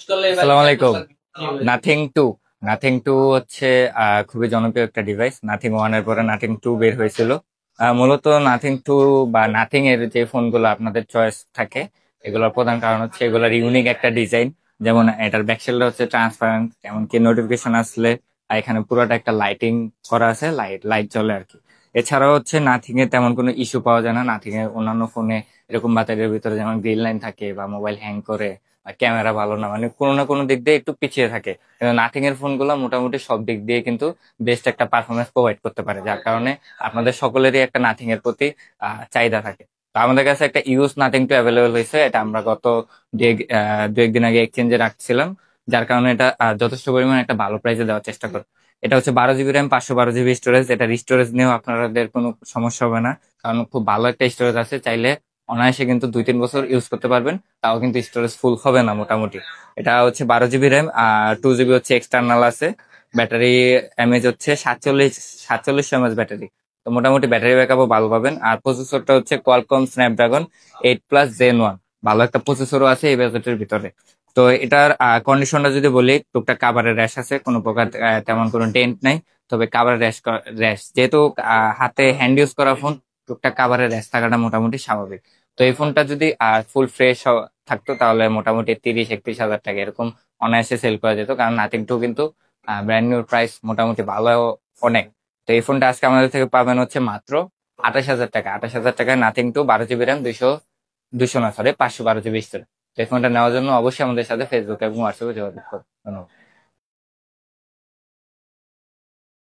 আসসালামু আলাইকুম। Nothing to nothing to হচ্ছে খুবই জনপ্রিয় একটা ডিভাইস। নাথিং ওয়ান এর পরে নাথিং টু বের হয়েছিল। মূলত নাথিং টু বা নাথিং এর যে ফোনগুলো আপনাদের চয়েস থাকে, এগুলোর প্রধান কারণ হচ্ছে এগুলোর ইউনিক একটা ডিজাইন। যেমন এটার ব্যাকশেলটা হচ্ছে ট্রান্সপারেন্ট, এমনকি নোটিফিকেশন আসলে এখানে পুরোটা একটা লাইটিং করা আছে, লাইট লাইট জ্বলে আর কি। এছাড়াও হচ্ছে নাথিং এ তেমন কোনো ইস্যু পাওয়া যায় না। নাথিং এর অন্যান্য ফোনে এরকম বাতারের ভিতরে যেমন গ্রিন লাইন থাকে বা মোবাইল হ্যাং করে, ক্যামেরা ভালো না, মানে কোনো না কোনো দিক দিয়ে একটু পিছিয়ে থাকে। কিন্তু নাথিং এর ফোনগুলো মোটামুটি সব দিক দিয়ে কিন্তু বেস্ট একটা পারফরমেন্স প্রোভাইড করতে পারে, যার কারণে আপনাদের সকলেরই একটা নাথিং এর প্রতি চাহিদা থাকে। তো আমাদের কাছে একটা ইউজ নাথিং টু অ্যাভেলেবল হয়েছে, এটা আমরা গত দু একদিন আগে এক্সচেঞ্জে রাখছিলাম, যার কারণে এটা যথেষ্ট পরিমাণে একটা ভালো প্রাইসে দেওয়ার চেষ্টা করি। এটা হচ্ছে 12 জিবি র্যাম, 512 জিবি স্টোরেজ। এটা স্টোরেজ নিয়েও আপনাদের কোনো সমস্যা হবে না, কারণ খুব ভালো একটা স্টোরেজ আছে। চাইলে অনায়াসে কিন্তু 2-3 বছর ইউজ করতে পারবেন, তাও কিন্তু স্টোরেজ ফুল হবে না মোটামুটি। এটা হচ্ছে 12 জিবি র্যাম আর 2 জিবি হচ্ছে এক্সটার্নাল আছে। ব্যাটারি এমএজ হচ্ছে 4700 ব্যাটারি। তো মোটামুটি ব্যাটারি ব্যাকআপও ভালো পাবেন। আর প্রসেসরটা হচ্ছে কোয়ালকম স্ন্যাপড্রাগন 8+ Gen 1। ভালো একটা প্রসেসরও আছে এই বাজেটের ভিতরে। তো এটার কন্ডিশনটা যদি বলি, টুকটাক কাভারের র্যাশ আছে, কোনো প্রকার তেমন কোনো ডেন্ট নাই। তবে কাভারের র্যাশ যেহেতু হাতে হ্যান্ড ইউজ করা ফোন, টুকটাক কাভারের র্যাশ থাকাটা মোটামুটি স্বাভাবিক। তো এই ফোনটা যদি ফুল ফ্রেশ থাকতো তাহলে মোটামুটি 30-31 হাজার টাকা এরকম অনায়াসে সেল করা যেত, কারণ নাথিং টু কিন্তু ব্র্যান্ড নিউ প্রাইস মোটামুটি ভালো অনেক। তো এই ফোনটা আজকে আমাদের থেকে পাবেন হচ্ছে মাত্র 28 হাজার টাকা। 28 হাজার টাকায় nothing to 12 GB RAM, 512 GB storage. তো এই ফোনটা নেওয়ার জন্য অবশ্যই আমাদের সাথে ফেসবুক এবং হোয়াটসঅ্যাপে যোগাযোগ করুন। ধন্যবাদ।